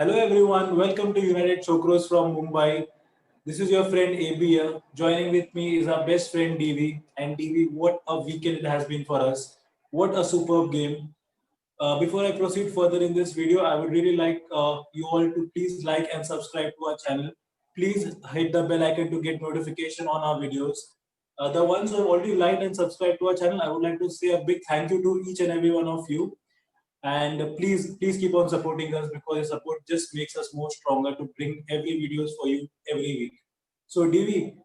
Hello everyone, welcome to United Chokros from Mumbai. This is your friend AB here. Joining with me is our best friend DV. And DV, what a weekend it has been for us. What a superb game. Before I proceed further in this video, I would really like you all to please like and subscribe to our channel. Please hit the bell icon to get notification on our videos. The ones who have already liked and subscribed to our channel, I would like to say a big thank you to each and every one of you. And please keep on supporting us because your support just makes us more stronger to bring every videos for you every week. So DV,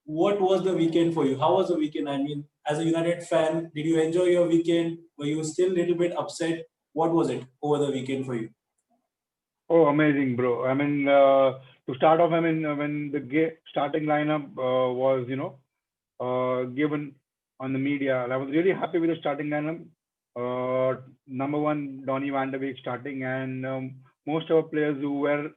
what was the weekend for you? How was the weekend? I mean, as a United fan, did you enjoy your weekend? Were you still a little bit upset? What was it over the weekend for you? Oh, amazing, bro. To start off, when the starting lineup was, given on the media, I was really happy with the starting lineup. Number one, Donny van de Beek starting, and most of our players who were,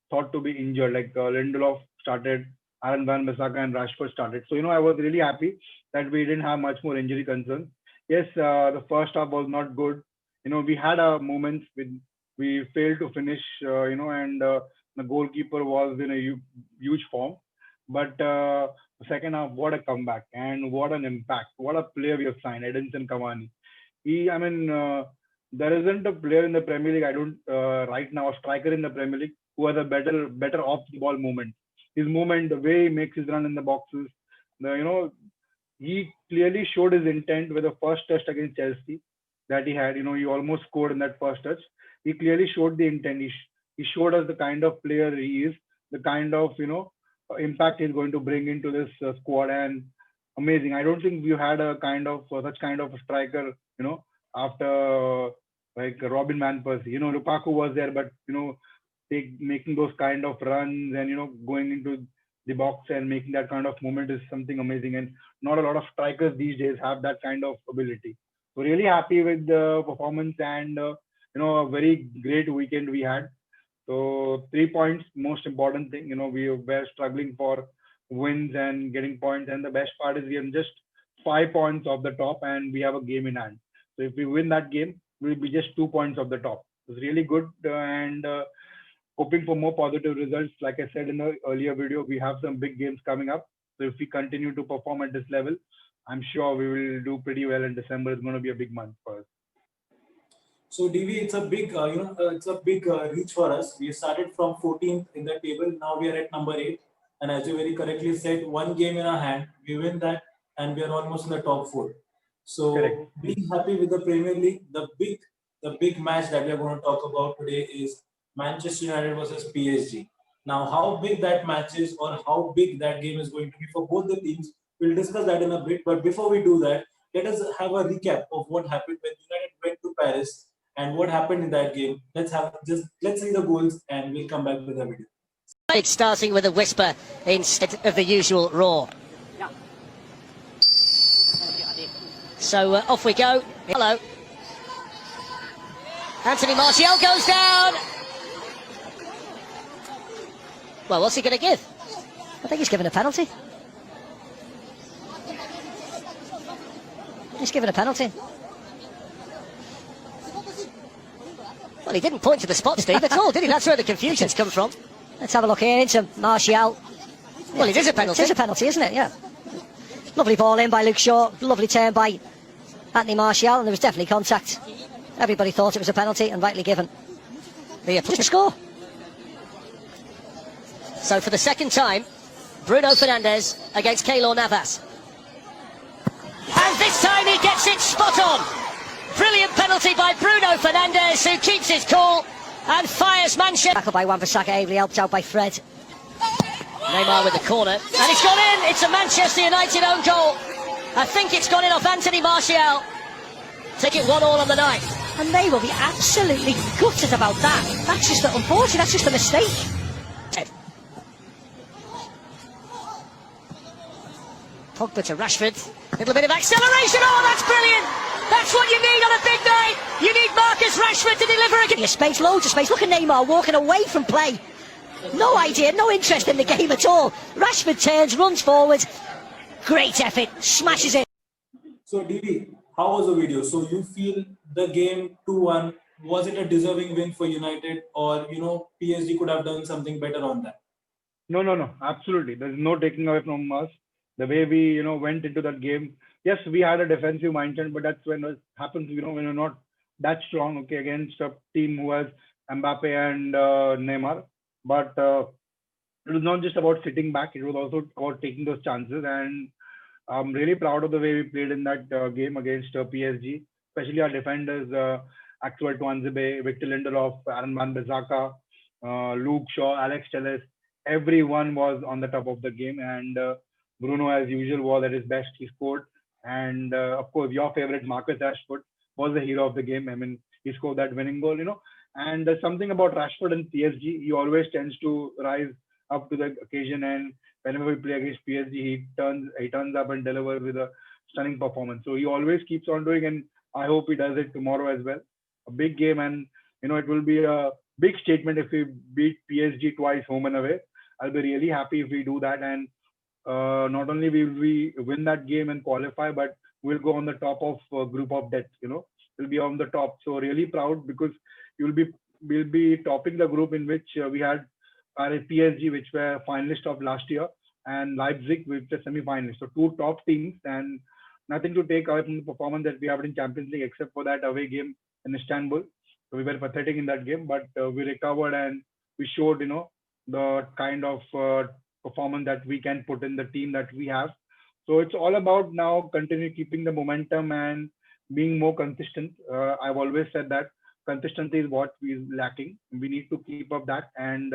thought to be injured, like Lindelof started, Aaron Van Bissaka and Rashford started. So, I was really happy that we didn't have much more injury concerns. Yes, the first half was not good. We had our moments with we failed to finish, and the goalkeeper was in a huge form. But the second half, what a comeback and what an impact! What a player we have signed, Edinson Cavani. There isn't a player in the Premier League, I don't right now, a striker in the Premier League who has a better off the ball movement. His movement, the way he makes his run in the boxes, he clearly showed his intent with the first touch against Chelsea that he had. He almost scored in that first touch. He clearly showed the intent. He showed us the kind of player he is, the kind of impact he's going to bring into this squad. And amazing. I don't think we had a kind of such kind of a striker, after like Robin van Persie. Lukaku was there, but making those kind of runs and going into the box and making that kind of movement is something amazing. And not a lot of strikers these days have that kind of ability. So really happy with the performance and a very great weekend we had. So 3 points, most important thing. We were struggling for wins and getting points, and the best part is we are just 5 points off the top, and we have a game in hand. So if we win that game, we'll be just 2 points off the top. It's really good, and hoping for more positive results. Like I said in the earlier video, we have some big games coming up. So if we continue to perform at this level, I'm sure we will do pretty well, and December is going to be a big month for us. So DV, it's a big, it's a big reach for us. We started from 14th in the table. Now we are at number 8. And as you very correctly said, one game in our hand, we win that, and we are almost in the top 4. So Correct. Being happy with the Premier League, the big match that we are going to talk about today is Manchester United versus PSG. Now, how big that match is, or how big that game is going to be for both the teams, we'll discuss that in a bit. But before we do that, let us have a recap of what happened when United went to Paris and what happened in that game. Let's see the goals, and we'll come back with the video. It's starting with a whisper instead of the usual roar. So off we go. Hello. Anthony Martial goes down. Well, what's he going to give? I think he's given a penalty. He's given a penalty. Well, he didn't point to the spot, Steve, at all, did he? That's where the confusion's come from. Let's have a look here into Martial. Well, it is a penalty. It is a penalty, isn't it? Yeah. Lovely ball in by Luke Shaw. Lovely turn by Anthony Martial, and there was definitely contact. Everybody thought it was a penalty, and rightly given. The score. So for the second time, Bruno Fernandes against Keylor Navas. And this time he gets it spot on. Brilliant penalty by Bruno Fernandes, who keeps his cool and fires Manchester. Tackled by Wan-Bissaka, ably helped out by Fred. Neymar with the corner, and it's gone in. It's a Manchester United own goal. I think it's gone in off Anthony Martial. Take it 1-1 on the night. And they will be absolutely gutted about that. That's just unfortunate, that's just a mistake. Pogba to Rashford. Little bit of acceleration. Oh, that's brilliant. That's what you need on a big night. You need Marcus Rashford to deliver again. Space, loads of space. Look at Neymar walking away from play. No idea, no interest in the game at all. Rashford turns, runs forward. Great effort, smashes it. So DV, how was the video? So you feel the game 2-1 Was it a deserving win for United, or PSG could have done something better on that? No, no, no. Absolutely. There's no taking away from us. The way we, went into that game. Yes, we had a defensive mindset, but that's when it happens, when you're not that strong, okay, against a team who has Mbappe and Neymar. But it was not just about sitting back, it was also about taking those chances. And I'm really proud of the way we played in that game against PSG, especially our defenders, Axel Tuanzebe, Victor Lindelof, Aaron Wan-Bissaka, Luke Shaw, Alex Telles. Everyone was on the top of the game, and Bruno, as usual, was at his best. He scored, and of course, your favorite Marcus Rashford was the hero of the game. I mean, he scored that winning goal. And there's something about Rashford and PSG. He always tends to rise up to the occasion, and whenever we play against PSG, he turns up and delivers with a stunning performance. So he always keeps on doing, and I hope he does it tomorrow as well. A big game, and it will be a big statement if we beat PSG twice home and away. I'll be really happy if we do that, and not only will we win that game and qualify, but we'll go on the top of group of death. We'll be on the top. So really proud because you'll be we'll be topping the group in which we had our PSG, which were finalists of last year, and Leipzig, which were semi-finalists. So two top teams, and nothing to take away from the performance that we have in Champions League, except for that away game in Istanbul. So we were pathetic in that game, but we recovered and we showed, the kind of performance that we can put in the team that we have. So it's all about now continue keeping the momentum and being more consistent. I've always said that consistency is what is lacking. We need to keep up that, and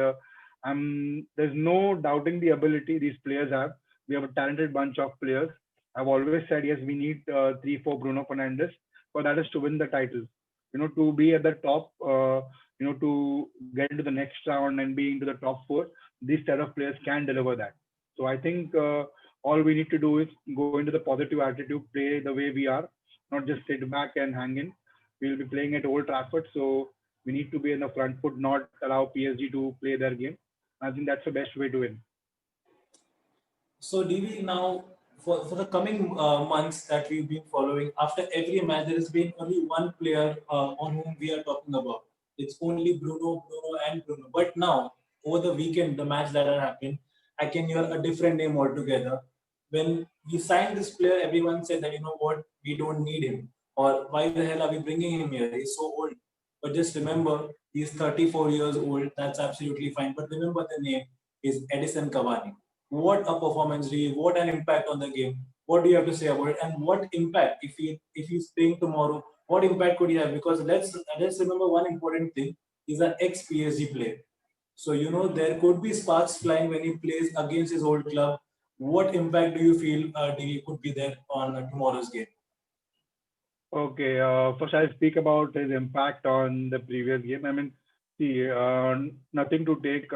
there's no doubting the ability these players have. We have a talented bunch of players. I've always said yes, we need three, four Bruno Fernandes, but that is to win the titles. To be at the top. To get into the next round and be into the top four, these set of players can deliver that. So I think all we need to do is go into the positive attitude, play the way we are, not just sit back and hang in. We'll be playing at Old Trafford, so we need to be in the front foot, not allow PSG to play their game. I think that's the best way to win. So, DV, now for the coming months that we've been following, after every match, there has been only one player on whom we are talking about. It's only Bruno, Bruno, and Bruno. But now, over the weekend, the match that had happened, I can hear a different name altogether. When we signed this player, everyone said that, we don't need him. Or why the hell are we bringing him here? He's so old. But just remember, he's 34 years old. That's absolutely fine. But remember the name is Edison Cavani. What a performance, really! What an impact on the game! What do you have to say about it? And what impact, if he's playing tomorrow, what impact could he have? Because let's remember one important thing: he's an ex PSG player. So there could be sparks flying when he plays against his old club. What impact do you feel could be there on tomorrow's game? Okay, first I'll speak about his impact on the previous game. I mean, see, nothing to take.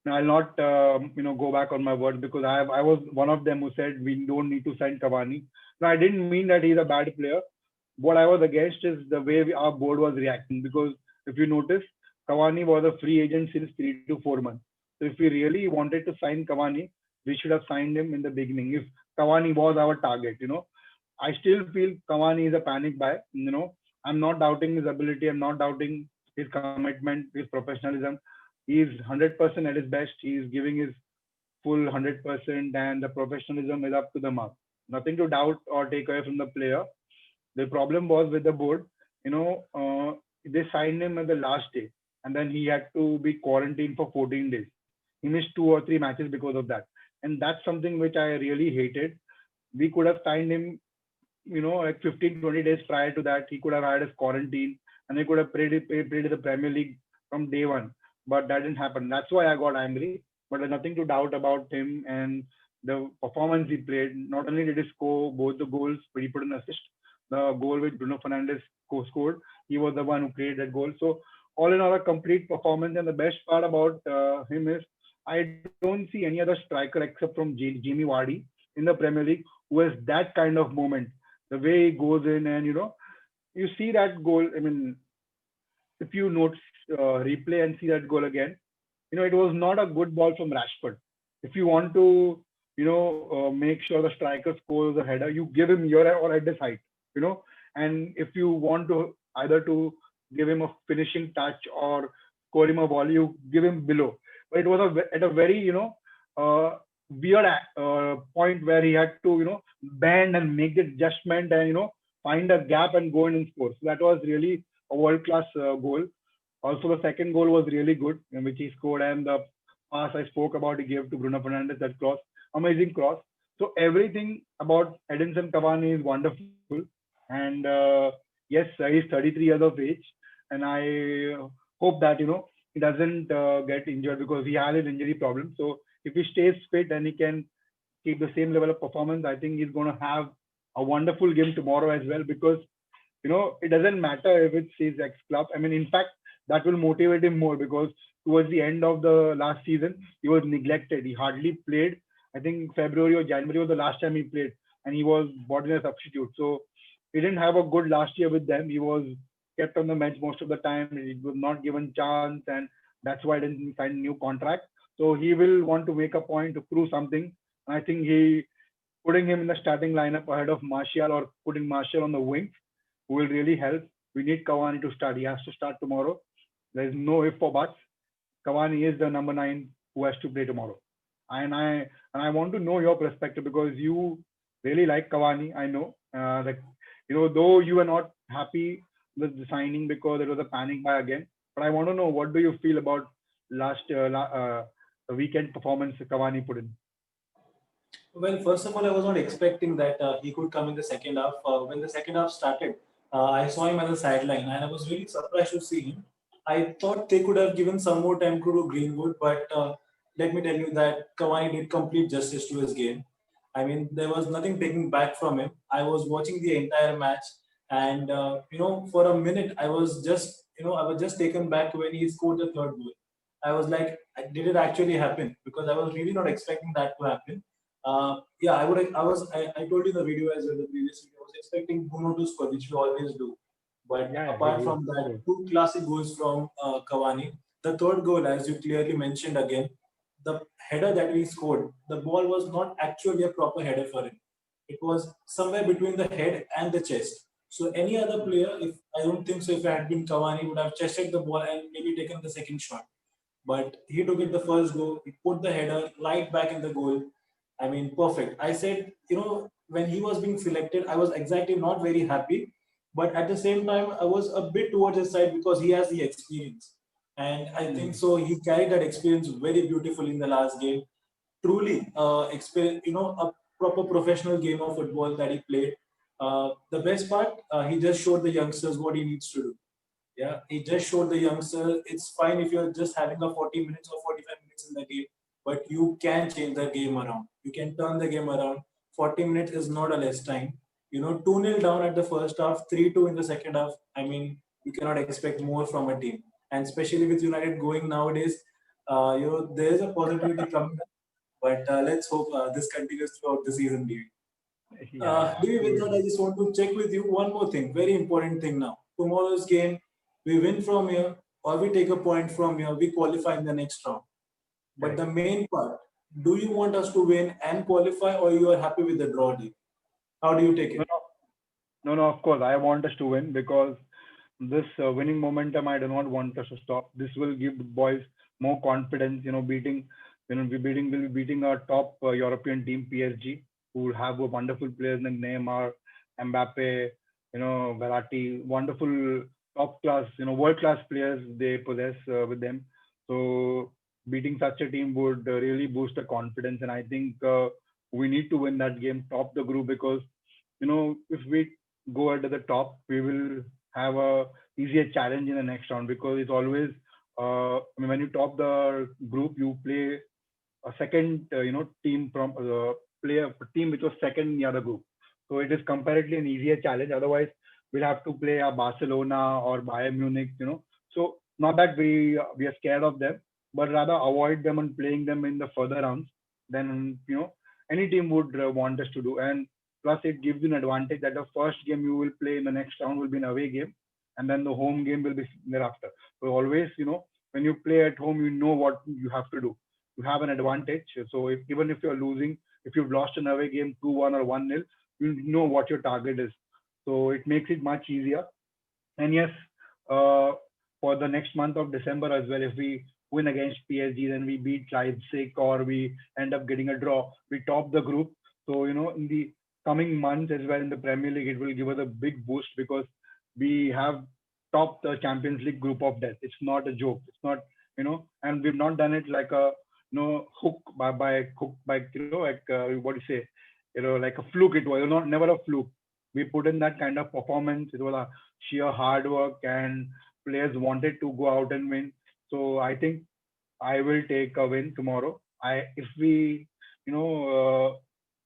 I'll not, go back on my words because I was one of them who said we don't need to sign Cavani. Now, I didn't mean that he's a bad player. What I was against is the way our board was reacting because if you notice, Cavani was a free agent since 3 to 4 months. So if we really wanted to sign Cavani, we should have signed him in the beginning. If Cavani was our target. I still feel Cavani is a panic buy. I'm not doubting his ability. I'm not doubting his commitment, his professionalism. He's 100% at his best. He's giving his full 100%, and the professionalism is up to the mark. Nothing to doubt or take away from the player. The problem was with the board. They signed him at the last day, and then he had to be quarantined for 14 days. He missed 2 or 3 matches because of that, and that's something which I really hated. We could have signed him like 15, 20 days prior to that. He could have had his quarantine and he could have played in the Premier League from day one. But that didn't happen. That's why I got angry. But there's nothing to doubt about him and the performance he played. Not only did he score both the goals, but he put an assist. The goal which Bruno Fernandes scored, he was the one who created that goal. So all in all, a complete performance. And the best part about him is I don't see any other striker except from Jamie Vardy in the Premier League who has that kind of moment. The way he goes in and you see that goal. I mean, if you note replay and see that goal again, it was not a good ball from Rashford. If you want to, make sure the striker scores a header, you give him your or at this height, and if you want to either to give him a finishing touch or score him a volley, you give him below. But it was at a very, weird point where he had to, bend and make the adjustment and, find a gap and go in and score. So that was really a world class goal. Also, the second goal was really good, in which he scored, and the pass I spoke about, he gave to Bruno Fernandes, that cross, amazing cross. So everything about Edinson Cavani is wonderful, and yes, he's 33 years of age, and I hope that he doesn't get injured because he has an injury problem. So if he stays fit and he can keep the same level of performance, I think he's going to have a wonderful game tomorrow as well, because it doesn't matter if it's his ex club. I mean, in fact, that will motivate him more, because towards the end of the last season, he was neglected. He hardly played. I think February or January was the last time he played, and he was brought in as a substitute. So he didn't have a good last year with them. He was kept on the bench most of the time. He was not given chance, and that's why he didn't sign a new contract. So he will want to make a point to prove something. I think he putting him in the starting lineup ahead of Martial, or putting Martial on the wing, will really help. We need Cavani to start. He has to start tomorrow. There is no if or buts. Cavani is the number 9 who has to play tomorrow. And I want to know your perspective, because you really like Cavani. I know that though you are not happy with the signing because it was a panic buy again, but I want to know, what do you feel about last the weekend performance Cavani put in? Well, first of all, I was not expecting that he could come in the second half. When the second half started, I saw him at the sideline, and I was really surprised to see him. I thought they could have given some more time to Greenwood, but let me tell you that Cavani did complete justice to his game. I mean, there was nothing taking back from him. I was watching the entire match, and for a minute, I was just taken back when he scored the third goal. I was like, did it actually happen? Because I was really not expecting that to happen. Yeah, I told you in the video as well, the previous video, I was expecting Bruno to score, which we always do. But Yeah, apart he from that, scored. two classic goals from Cavani. The third goal, as you clearly mentioned again, the header that we scored, the ball was not actually a proper header for him. It was somewhere between the head and the chest. So any other player, if I don't think so, if it had been Cavani, would have chested the ball and maybe taken the second shot. But he took it the first goal. He put the header right back in the goal. I mean, perfect. I said, when he was being selected, I was exactly not very happy. But at the same time, I was a bit towards his side because he has the experience. And I think Hmm. so. He carried that experience very beautifully in the last game. Truly, a proper professional game of football that he played. The best part, he just showed the youngsters what he needs to do. Yeah, he just showed the youngster it's fine if you're just having a 40 minutes or 45 minutes in the game, but you can change the game around. You can turn the game around. 40 minutes is not a less time. 2-0 down at the first half, 3-2 in the second half. I mean, you cannot expect more from a team. And especially with United going nowadays, there is a positivity coming up. But let's hope this continues throughout the season, Devi. Yeah, Devi, with that, I absolutely. just want to check with you one more thing, very important thing now. Tomorrow's game, we win from here or we take a point from here, we qualify in the next round. But the Correct. main part, do you want us to win and qualify, or you are happy with the draw deal? How do you take No, it? no, no, no. Of course, I want us to win, because this winning momentum, I do not want us to stop. This will give the boys more confidence. We'll be beating our top European team, PSG, who will have a wonderful players like Neymar, Mbappe, Verratti, wonderful top class, world class players they possess with them. So beating such a team would really boost the confidence, and I think we need to win that game, top the group, because if we go at the top, we will have a easier challenge in the next round, because it's always when you top the group, you play a second team from play a team which was second in the other group. So it is comparatively an easier challenge. Otherwise, we'll have to play a Barcelona or Bayern Munich. So not that we are scared of them, but rather avoid them and playing them in the further rounds. Then any team would want us to do. And plus, it gives you an advantage that the first game you will play in the next round will be an away game, and then the home game will be thereafter. So always, when you play at home, you know what you have to do. You have an advantage. So even if you're losing, if you've lost an away game 2-1 or 1-0, you know what your target is. So it makes it much easier. And yes, uh, for the next month of December as well. If we win against PSG, then we beat Leipzig, or we end up getting a draw, we top the group. So in the coming months as well in the Premier League, it will give us a big boost because we have topped the Champions League group of death. It's not a joke. It's not, and we've not done it like a hook by like what do you say, like a fluke. It was not never a fluke. We put in that kind of performance. It was a sheer hard work, and players wanted to go out and win. So I think I will take a win tomorrow. If we, you know,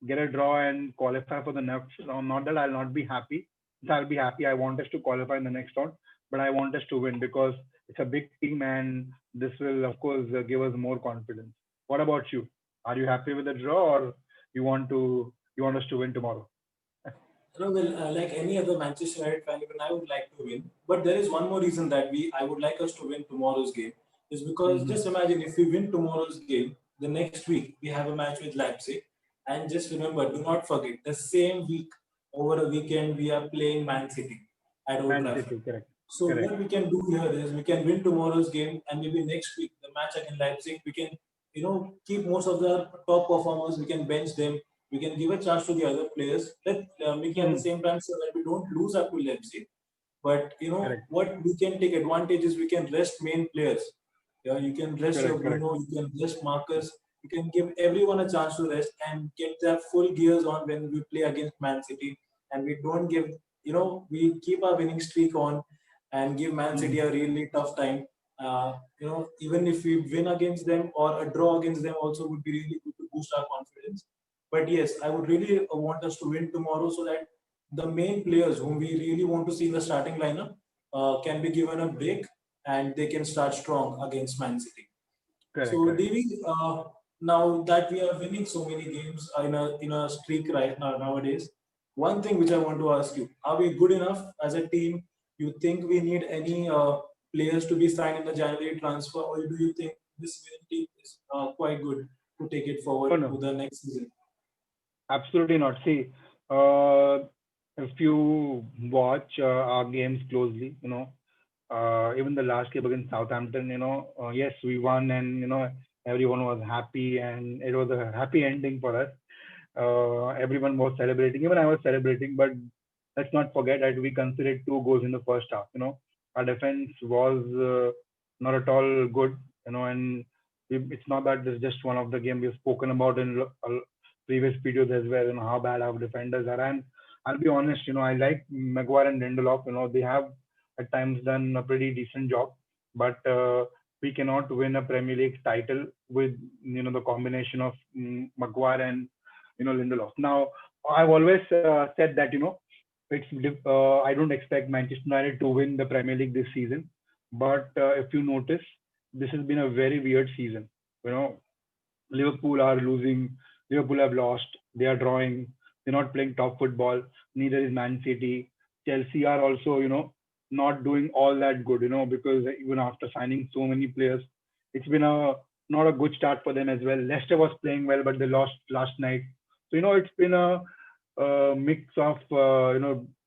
get a draw and qualify for the next round, not that I'll not be happy. I'll be happy. I want us to qualify in the next round, but I want us to win because it's a big team, and this will, of course, give us more confidence. What about you? Are you happy with the draw, or you want us to win tomorrow? No, well, like any other Manchester United fan, even I would like to win. But there is one more reason that I would like us to win tomorrow's game is because Mm-hmm. just imagine if we win tomorrow's game, the next week we have a match with Leipzig, and just remember, do not forget the same week over a weekend we are playing Man City at Old Man Trafford. City, correct, So correct. what we can do here is we can win tomorrow's game, and maybe next week the match against Leipzig we can keep most of the top performers. We can bench them. We can give a chance to the other players. Let making at the Mm-hmm. same time so that we don't lose up to Leipzig. But Correct, what we can take advantage is we can rest main players. Yeah, you can rest your correct, correct. Bruno, you can rest Marcus, you can give everyone a chance to rest and get their full gears on when we play against Man City. And we don't give, we keep our winning streak on and give Man City Mm-hmm. a really tough time. Even if we win against them or a draw against them, also would be really good to boost our confidence. But yes, I would really want us to win tomorrow so that the main players whom we really want to see in the starting lineup can be given a break and they can start strong against Man City. Correct, So, correct. DV, now that we are winning so many games in a streak right now nowadays, one thing which I want to ask you: are we good enough as a team? You think we need any players to be signed in the January transfer, or do you think this winning team is quite good to take it Oh forward to no, the next season? absolutely not. See, uh, if you watch our games closely, even the last game against Southampton, yes, we won, and everyone was happy, and it was a happy ending for us. Everyone was celebrating. Even I was celebrating, but let's not forget that we conceded two goals in the first half. Our defense was not at all good. And it's not that this is just one of the game we've spoken about in previous videos as well. How bad our defenders are. And I'll be honest. I like Maguire and Lindelof. They have at times done a pretty decent job, but we cannot win a Premier League title with the combination of Maguire and Lindelof. Now, I've always said that I don't expect Manchester United to win the Premier League this season, but if you notice, this has been a very weird season. You know, Liverpool are losing. Liverpool have lost. They are drawing. They're not playing top football. Neither is Man City. Chelsea are also, not doing all that good, because even after signing so many players, it's been a not a good start for them as well. Leicester was playing well, but they lost last night. So, it's been a mix of,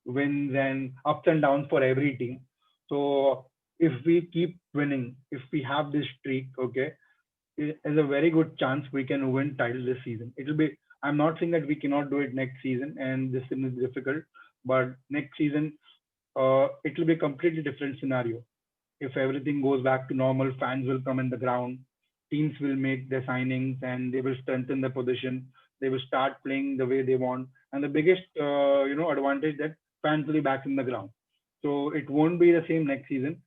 wins and ups and downs for every team. So, if we keep winning, if we have this streak, okay, is a very good chance we can win title this season. It'll be. I'm not saying that we cannot do it next season, and this season is difficult. But next season, it will be a completely different scenario. If everything goes back to normal, fans will come in the ground, teams will make their signings, and they will strengthen their position. They will start playing the way they want. And the biggest, advantage that fans will be back in the ground. So it won't be the same next season.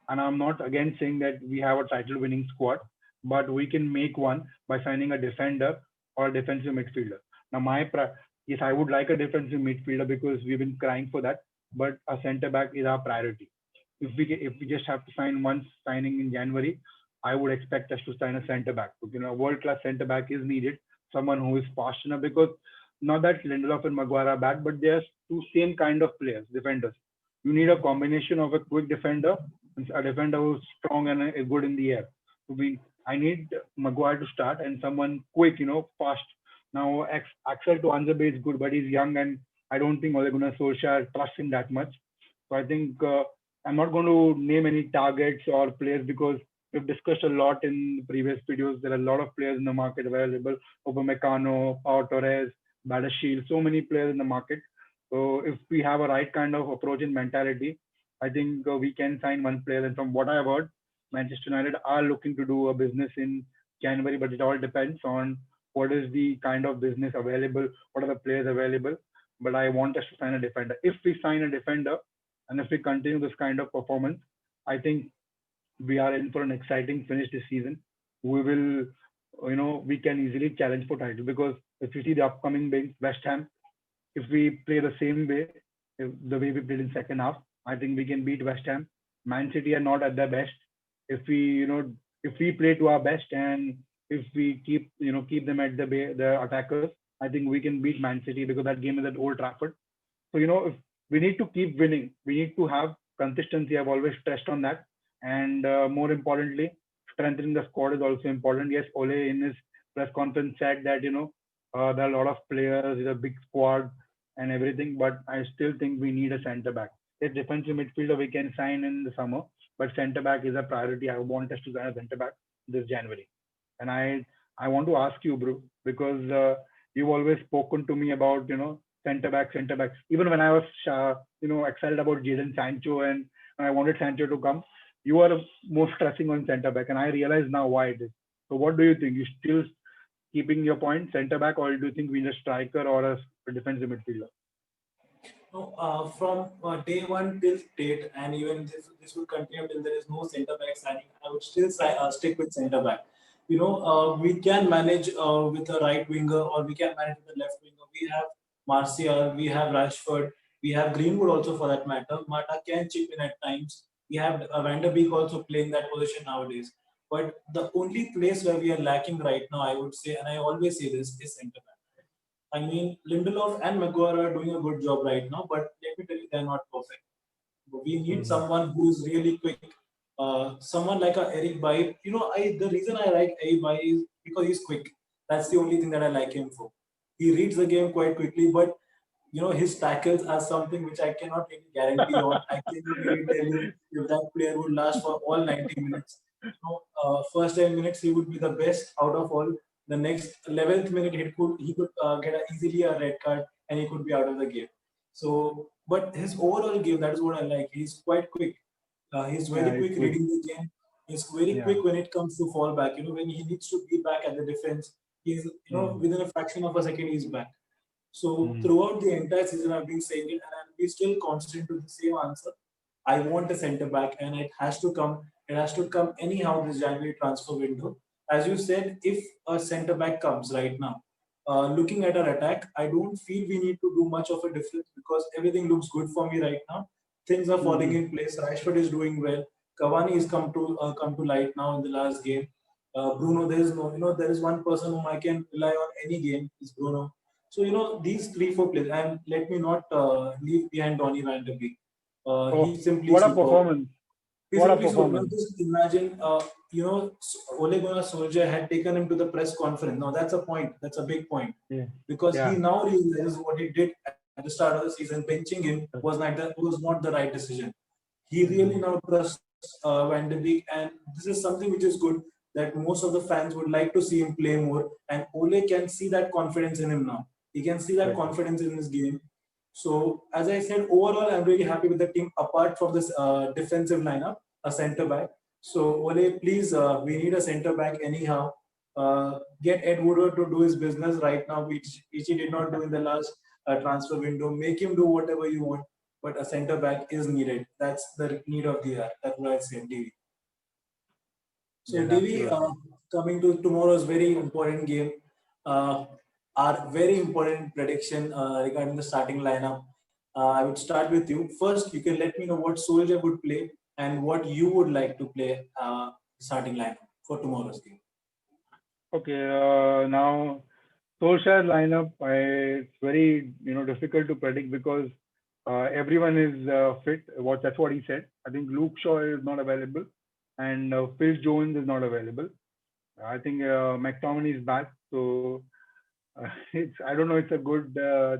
I'm not again saying that we have a title-winning squad, but we can make one by signing a defender or a defensive midfielder. Now, yes, I would like a defensive midfielder because we've been crying for that, but a centre back is our priority. If we just have to sign one signing in January, I would expect us to sign a centre back. A world class centre back is needed, someone who is fast enough because not that Lindelof and Maguire are bad, but they are two same kind of players, defenders. You need a combination of a quick defender and a defender who's strong and is good in the air. I need Maguire to start and someone quick, fast. Now, Axel to Anzabe is good, but he's young and I don't think Ole Gunnar Solskjaer trusts him that much. So I think I'm not going to name any targets or players because we've discussed a lot in previous videos. There are a lot of players in the market available. Upamecano, Pau Torres, Badashil, so many players in the market. So if we have a right kind of approach and mentality, I think we can sign one player. And from what I've heard, Manchester United are looking to do a business in January, but it all depends on what is the kind of business available, what are the players available. But I want us to sign a defender. If we sign a defender, and if we continue this kind of performance, I think we are in for an exciting finish this season. We will, we can easily challenge for title because if you see the upcoming big West Ham, if we play the same way, the way we played in second half, I think we can beat West Ham. Man City are not at their best. If we, if we play to our best and if we keep them at the attackers, I think we can beat Man City because that game is at Old Trafford. So if we need to keep winning, we need to have consistency. I've always stressed on that, and more importantly, strengthening the squad is also important. Yes, Ole in his press conference said that there are a lot of players, it's a big squad and everything, but I still think we need a centre back. Yes, defensive midfielder we can sign in the summer, but centre back is a priority. I want us to sign a centre back this January, and I want to ask you, bro, because you've always spoken to me about centre backs. Even when I was excited about Jadon Sancho and I wanted Sancho to come, you are more stressing on centre back, and I realize now why it is. So what do you think? You still keeping your point centre back, or do you think we need a striker or a defensive midfielder? No, from day one till date, and even this will continue till there is no centre back signing, I would still stick with centre back. We can manage with a right winger, or we can manage with a left winger. We have Martial, we have Rashford, we have Greenwood also for that matter. Mata can chip in at times. We have Van der Beek also playing that position nowadays. But the only place where we are lacking right now, I would say, and I always say this, is centre back. I mean, Lindelof and Maguire are doing a good job right now, but let me tell you, they're not perfect. We need someone who is really quick. Someone like a Eric Bailly. The reason I like Eric Bailly is because he's quick. That's the only thing that I like him for. He reads the game quite quickly, but his tackles are something which I cannot really guarantee on. I cannot really tell you if that player would last for all 90 minutes. First 10 minutes he would be the best out of all. The next 11th minute he could get easily a red card and he could be out of the game. So, but his overall game, that is what I like. He's quite quick. He's Yeah, very it's quick quick. reading the game. He's very Yeah. quick when it comes to fall back. When he needs to be back at the defense, he's within a fraction of a second he's back. So throughout the entire season, I've been saying it, and I'll be still constant to the same answer. I want a centre back, and it has to come. It has to come anyhow this January transfer window. As you said, if a centre back comes right now, looking at our attack, I don't feel we need to do much of a difference because everything looks good for me right now. Things are falling in place. Rashford is doing well. Cavani has come to light now in the last game. Bruno, there is no, there is one person whom I can rely on any game is Bruno. So these 3-4 players, and let me not leave behind Donny Van de Beek. Oh, He's simply what a superb. performance! He's What a simply superb. Now performance! just imagine, Ole Gunnar Solskjaer had taken him to the press conference. Now that's a point. That's a big point Yeah. because he Yeah. now realizes what he did at the start of the season. Benching him was not the right decision. He really now trusts Van de Beek, and this is something which is good that most of the fans would like to see him play more. And Ole can see that confidence in him now. He can see that Yes. confidence in his game. So, as I said, overall, I'm really happy with the team apart from this defensive lineup, a centre back. So, Ole, please, we need a centre back anyhow. Get Ed Woodward to do his business right now, which he did not do in the last transfer window. Make him do whatever you want, but a centre back is needed. That's the need of the hour. That's what I said, DV. So, Yes, DV, absolutely. coming to tomorrow's very important game, uh, our very important prediction regarding the starting lineup. I would start with you. First, you can let me know what Soldier would play and what you would like to play starting lineup for tomorrow's game. Okay. Now Solskjaer lineup, it's very difficult to predict because everyone is fit. That's what he said. I think Luke Shaw is not available, and Phil Jones is not available. I think McTominay is back, so it's I don't know it's a good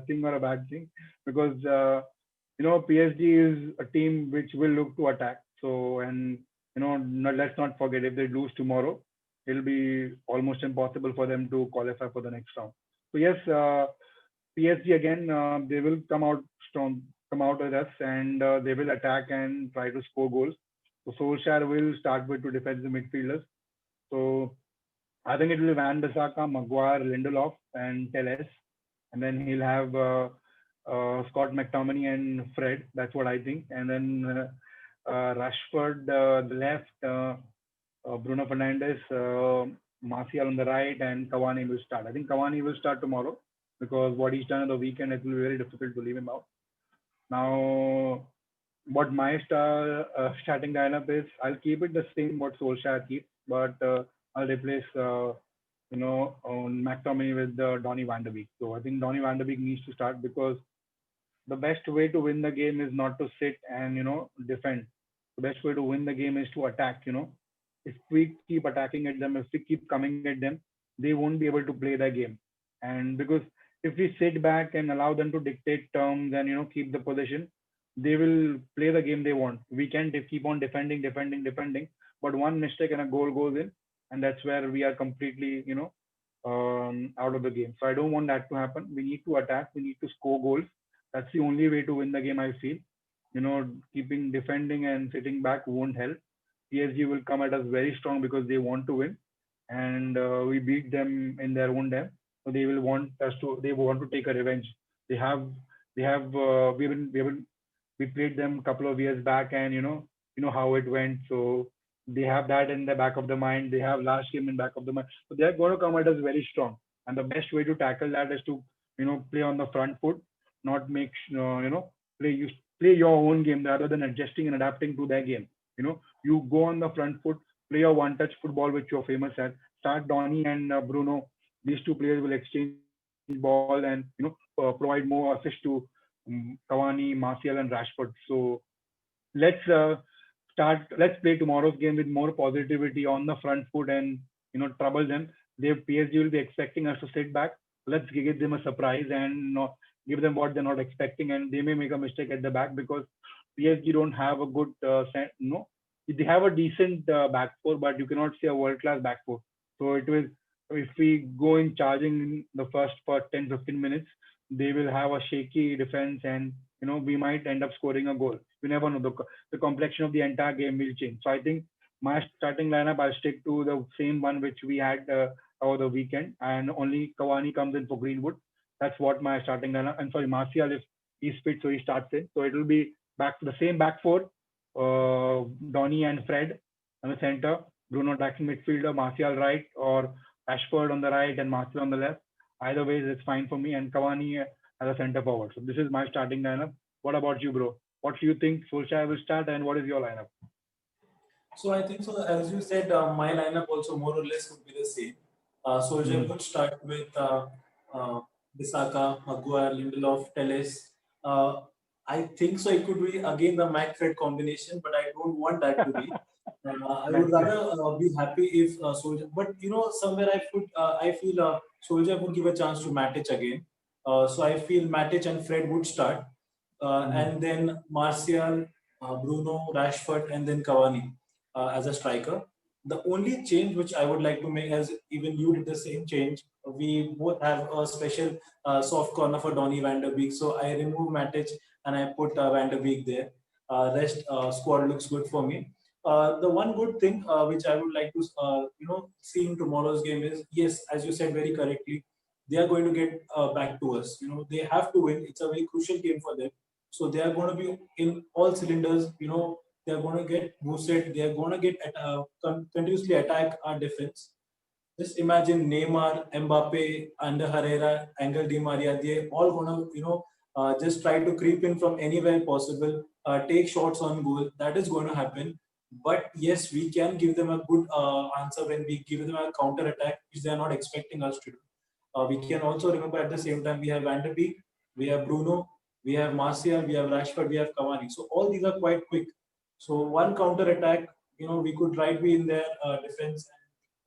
thing or a bad thing because PSG is a team which will look to attack. So, and let's not forget, if they lose tomorrow, it'll be almost impossible for them to qualify for the next round. So yes, PSG again, they will come out strong, come out with us, and they will attack and try to score goals. So Solskjaer will start with two defensive midfielders. So I think it will be Van Bissaka, Maguire, Lindelof, and Teles, and then he'll have Scott McTominay and Fred. That's what I think. And then Rashford, the left, Bruno Fernandes, Martial on the right, and Cavani will start. I think Cavani will start tomorrow because what he's done on the weekend, it will be very difficult to leave him out. Now, what my starting lineup is, I'll keep it the same what Solskjaer keeps, but I'll replace on McTominay with Donny van de Beek. So I think Donny van de Beek needs to start because the best way to win the game is not to sit and defend. The best way to win the game is to attack. If we keep attacking at them, if we keep coming at them, they won't be able to play their game. And because if we sit back and allow them to dictate terms and keep the possession, they will play the game they want. We can't keep on defending, but one mistake and a goal goes in, and that's where we are completely out of the game. So I don't want that to happen. We need to attack. We need to score goals. That's the only way to win the game, I feel. Keeping defending and sitting back won't help. PSG will come at us very strong because they want to win, and we beat them in their own dam. So they will want us to. They want to take a revenge. They have. We played them a couple of years back, and you know how it went. So they have that in the back of the mind. They have last game in back of the mind. So they're going to come at us very strong. And the best way to tackle that is to play on the front foot, not make play your own game rather than adjusting and adapting to their game. You go on the front foot, play your one-touch football which you're famous at. Start Donny and Bruno. These two players will exchange ball and provide more assist to Cavani, Martial, and Rashford. So let's start. Let's play tomorrow's game with more positivity on the front foot and trouble them. They PSG will be expecting us to sit back. Let's give them a surprise and give them what they're not expecting, and they may make a mistake at the back because PSG don't have a good they have a decent back four, but you cannot say a world class back four. So it will if we go in charging in the first for 10-15 minutes, they will have a shaky defense, and we might end up scoring a goal. You never know. The complexion of the entire game will change. So I think my starting lineup, I'll stick to the same one which we had over the weekend, and only Cavani comes in for Greenwood. That's what my starting lineup. And sorry, Martial, if he's fit, so he starts in. So it will be back to the same back four, Donny and Fred on the center, Bruno attacking midfielder, Martial right, or Rashford on the right and Martial on the left. Either ways, it's fine for me. And Cavani as a center forward. So this is my starting lineup. What about you, bro? What do you think Solskjaer will start, and what is your lineup? So I think so. As you said, my lineup also more or less would be the same. Solskjaer Mm. would start with uh, Bisaka, Maguire, Lindelof, Teles. Uh, I think so. It could be again the Mac Fred combination, but I don't want that to be. I would That's it. rather be happy if Solskjaer. But somewhere I feel Solskjaer would give a chance to Matic again. So I feel Matic and Fred would start, Mm. and then Martial, Bruno, Rashford, and then Cavani as a striker. The only change which I would like to make, as even you did the same change, we both have a special soft corner for Donny van der Beek. So I remove Matic and I put van der Beek there. Rest squad looks good for me. The one good thing which I would like to see in tomorrow's game is, yes, as you said very correctly, they are going to get back to us. They have to win. It's a very crucial game for them. So they are going to be in all cylinders. They're going to get boosted. They're going to get continuously attack our defense. Just imagine Neymar, Mbappe, Ander Herrera, Angel Di Maria. They all going to just try to creep in from anywhere possible. Take shots on goal. That is going to happen. But yes, we can give them a good answer when we give them a counter attack, which they are not expecting us to do. We can also remember at the same time we have Van der Beek, we have Bruno, we have Martial, we have Rashford, we have Cavani. So all these are quite quick. So one counter attack, we could right be in their defense.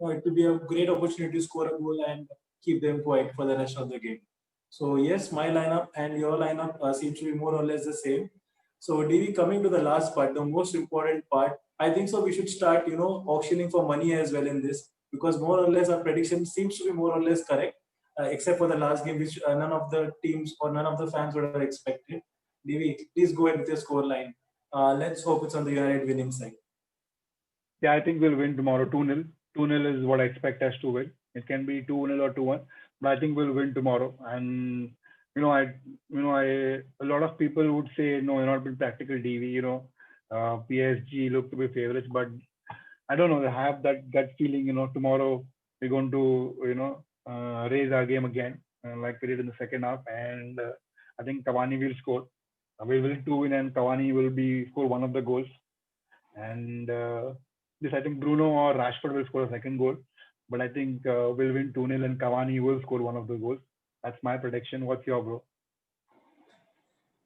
And, it will be a great opportunity to score a goal and keep them quiet for the rest of the game. So yes, my lineup and your lineup seems to be more or less the same. So, DV, coming to the last part, the most important part, I think so. We should start, auctioning for money as well in this, because more or less our prediction seems to be more or less correct, except for the last game, which none of the teams or none of the fans would have expected. DV, please go ahead with your score line. Let's hope it's on the United winning side. Yeah, I think we'll win tomorrow 2-0. 2-0 is what I expect us to win. It can be 2-0 or 2-1, but I think we'll win tomorrow. And a lot of people would say, no, you're not being practical, DV. PSG look to be favorites, but I don't know. I have that gut feeling. Tomorrow we're going to, raise our game again, like we did in the second half, and I think Cavani will score. We will 2-win, and Cavani will be score one of the goals. And this, I think Bruno or Rashford will score a second goal. But I think we'll win 2-0 and Cavani will score one of the goals. That's my prediction. What's your, bro?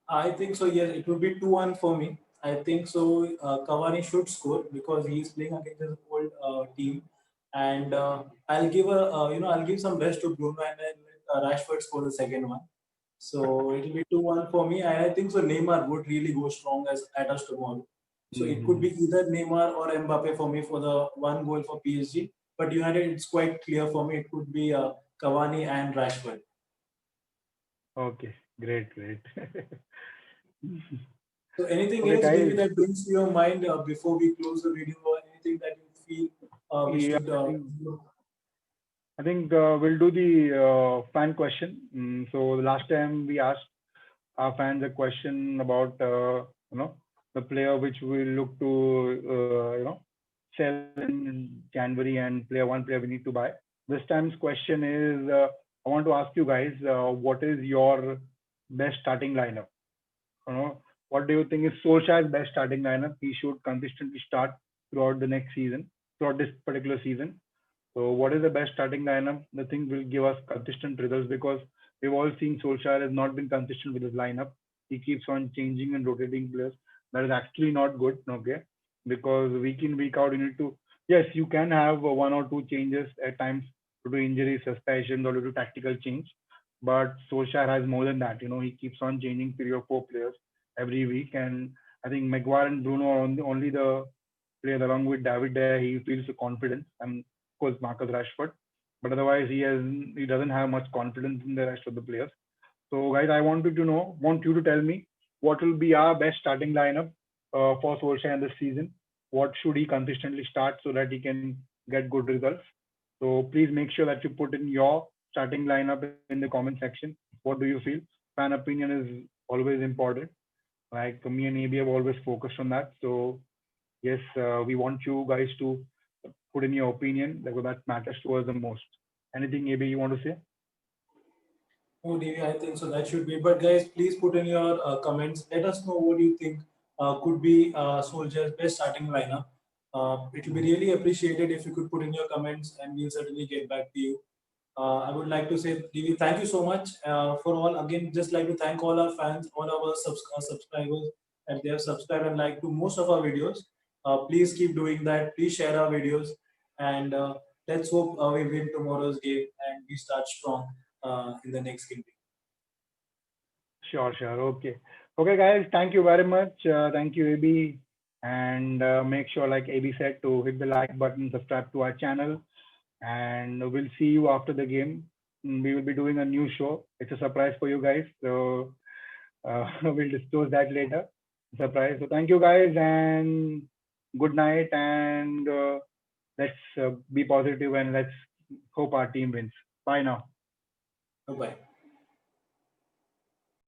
I think so. Yes, it will be 2-1 for me. I think so. Cavani should score because he is playing against his old team, and I'll give I'll give some rest to Bruno and then Rashford score the second one. So it will be 2-1 for me, and I think so. Neymar would really go strong as at us tomorrow. So it could be either Neymar or Mbappe for me for the one goal for PSG. But United, it's quite clear for me. It could be Cavani and Rashford. Okay, great, great. So anything Okay, else, guys. David, that brings to your mind before we close the video, or anything that you feel we Yeah, should? I think we'll do the fan question. So the last time we asked our fans a question about the player which we look to sell in January and player we need to buy. This time's question is I want to ask you guys what is your best starting lineup? What do you think is Solskjaer's best starting lineup? He should consistently start throughout the next season, throughout this particular season. So what is the best starting lineup? The thing will give us consistent results because we've all seen Solskjaer has not been consistent with his lineup. He keeps on changing and rotating players. That is actually not good, okay? Because week in, week out, you need to, yes, you can have one or two changes at times due to injury, suspension, or due to tactical change. But Solskjaer has more than that. He keeps on changing 3 or 4 players every week. And I think Maguire and Bruno are only the players along with David there. He feels the confidence. And of course, Marcus Rashford. But otherwise, he doesn't have much confidence in the rest of the players. So, guys, I want you to tell me what will be our best starting lineup for Solskjaer this season. What should he consistently start so that he can get good results? So please make sure that you put in your starting lineup in the comment section. What do you feel? Fan opinion is always important. Like me and AB have always focused on that. So yes, we want you guys to put in your opinion because that matters to us the most. Anything AB you want to say? Oh, Devi, I think so. That should be. But guys, please put in your comments. Let us know what you think could be Soldier's best starting lineup. It will be really appreciated if you could put in your comments, and we'll certainly get back to you. I would like to say, Devi, thank you so much for all. Again, just like to thank all our fans, all our subscribers, and they have subscribed and liked to most of our videos. Please keep doing that. Please share our videos, and let's hope we win tomorrow's game and we start strong in the next game. Sure, sure. Okay. Okay, guys. Thank you very much. Thank you, AB. And make sure, like AB said, to hit the like button, subscribe to our channel. And we'll see you after the game. We will be doing a new show. It's a surprise for you guys. So we'll disclose that later. Surprise. So thank you, guys. And good night. And let's be positive and let's hope our team wins. Bye now. Bye-bye.